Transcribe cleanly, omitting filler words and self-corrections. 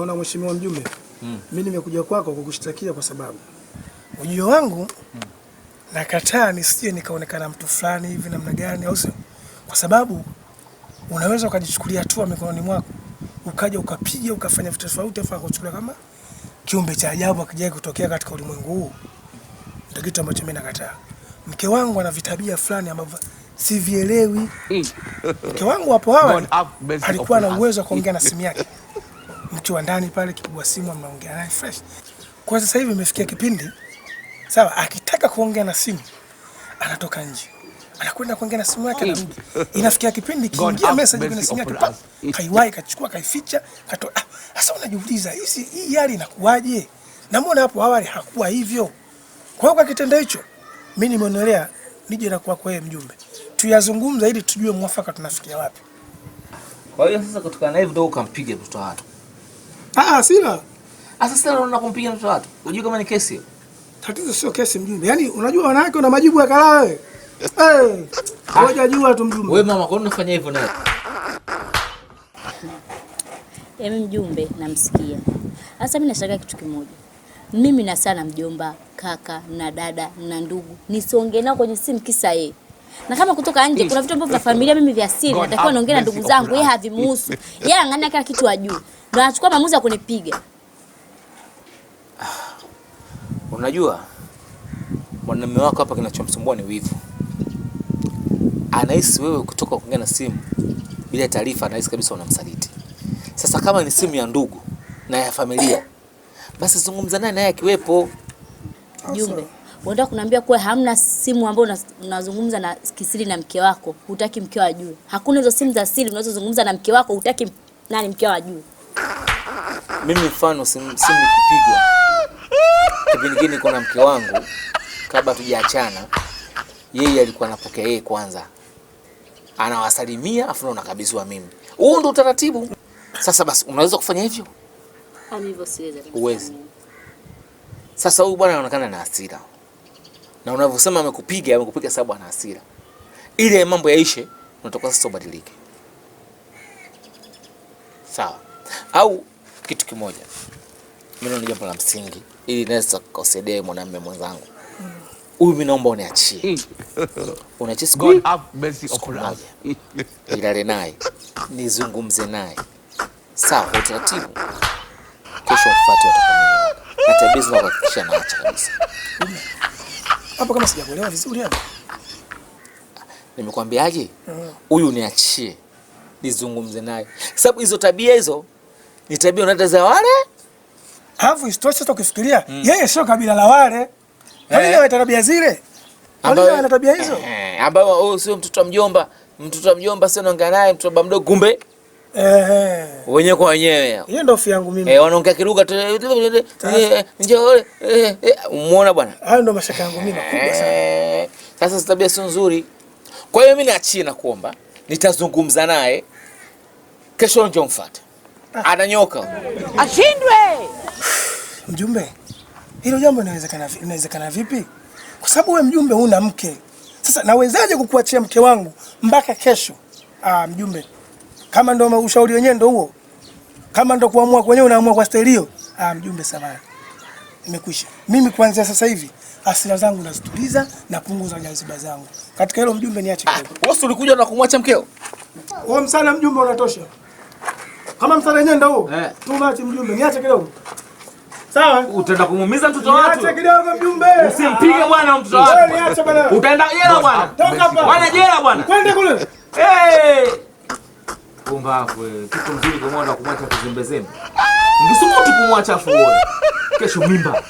Unaona mheshimiwa mjumbe? Mimi nimekuja kwako kukushtakia kwa sababu ujio wangu nakataa nisije nikaonekana mtu fulani hivi namna gani au sio? Kwa sababu unaweza ukajichukulia hatua mikononi mwako ukaja ukapiga ukafanya vitu tofauti afa kuchukulia kama kiumbe cha ajabu akijaye kutokea katika ulimwengu huu. Ndio kitu ambacho mimi nakataa. Mke wangu ana vitabia fulani ambavyo sivielewi. Mke wangu hapo awali alikuwa na uwezo wa kuongea na simu yake. Mtu wa ndani pale kipigwa simu mnaongea naye fresh. Kwa sasa hivi imefikia kipindi sawa, akitaka kuongea na simu anatoka nje. Anakwenda kuongea na simu yake na mji. Inafikia kipindi kiingia message kwenye simu yake kaiwai kachukua kaificha katoa. Sasa unajiuliza hii hali inakuwaje? Na mbona hapo awali hakuwa hivyo? Kwa hiyo kwa kitendo hicho mimi nimeonelea nije na kwa wewe mjumbe. Tuyazungumza ili tujue mwafaka tunafikia wapi. Kwa hiyo sasa kutokana na hivyo ndio ukampiga mtoto watu. Sila. Sasa unaona kumpiga mtoto watu. Unajua kama ni kesi hiyo? Tatizo sio kesi mjumbe. Yaani unajua wanawake wana majibu ya kalaa wewe. Ngoja jua tu mjumbe. Wewe mama kwa nini unafanya hivyo naye? Mjumbe namsikia. Sasa mimi nashangaa kitu kimoja. Mimi na sana mjomba, kaka na dada na ndugu. Nisiongee nao kwenye simu kisa yeye. Na kama kutoka nje kuna vitu ambavyo vya familia mimi vya siri natakiwa naongea na ndugu zangu, yeye havimuhusu. Yeye anang'ania kila kitu ajue. Ndio anachukua maamuzi ya kunipiga. Unajua mwanamume wako hapa kinachomsumbua ni wivu. Anahisi wewe kutoka kuongea na simu bila taarifa, anahisi kabisa unamsaliti. Sasa kama ni simu ya ndugu na ya familia, basi zungumza naye akiwepo. Jumbe, unataka kuniambia kwa hamna simu ambayo unazungumza na kisiri na mke wako, hutaki mkeo ajue? Hakuna hizo simu za siri unazozungumza na mke wako, hutaki nani mkeo ajue? Mimi mfano simu ikipigwa kipindi kingine kuna mke wangu kabla tujaachana, yeye alikuwa anapokea yeye kwanza. Anawasalimia afu unakabidhiwa mimi. Huo ndio utaratibu. Sasa basi unaweza kufanya hivyo? Hivyo siwezi. Uwezi. Sasa huyu bwana anaonekana na hasira. Na unavyosema amekupiga sababu ana hasira. Ile mambo yaishe, unatoka sasa ubadilike. Sawa. Au kitu kimoja. Mimi naona jambo la msingi ili naweza kusaidie mwanamume mwenzangu. Huyu mimi naomba uniachie. Uniachie siku moja. Nilale naye. Nizungumze naye. Sawa, utaratibu. Kesho mfuate watakamia. Na tabia zina kuhakikisha naacha kabisa. Hapo kama sijakuelewa vizuri hapo. Nimekwambiaje? Huyu niachie. Nizungumze naye. Sababu hizo tabia hizo ni tabia unataza wale. Hafu istosha tukifikiria yeye sio kabila la wale. Wale tabia zile. Wale wana tabia hizo. Ambao sio mtoto wa mjomba. Mtoto wa mjomba sio anaongea naye mtoto baba mdogo kumbe. Wenyewe kwa wenyewe. Hiyo ndio hofu yangu mimi. Wanaongea kilugha njoo. Umeona bwana? Hayo ndio mashaka yangu mimi makubwa sana. Sasa tabia sio nzuri. Kwa hiyo mimi niachie na kuomba. Nitazungumza naye. Kesho njoo mfuate. Ananyoka. Ashindwe. Mjumbe. Hilo jambo inawezekana vipi? Kwa sababu wewe mjumbe huna mke. Sasa nawezaje kukuachia mke wangu mpaka kesho? Mjumbe. Kama ndo ushauri wenyewe ndo huo. Kama ndo kuamua kwenyewe unaamua kwa staili hiyo. Mjumbe samahani. Imekwisha. Mimi kuanzia sasa hivi hasira zangu nazituliza na punguza jaziba zangu. Katika hilo mjumbe niache kidogo. Wewe ulikuja na kumwacha mkeo? Wewe msala mjumbe unatosha. Kama msala wenyewe ndo huo. Tumache mjumbe niache kidogo. Sawa? Utaenda kumuumiza mtoto wako. Niache kidogo mjumbe. Usimpige bwana mtoto wako. Niache bwana. Utaenda jela bwana. Toka hapa. Bwana jela bwana. Kwenda kule. Pumbavu wewe. Kitu mzuri kwa mwana kumwacha kuzembezembe. Ngisumu tu kumwacha afu uone. Kesho mimba.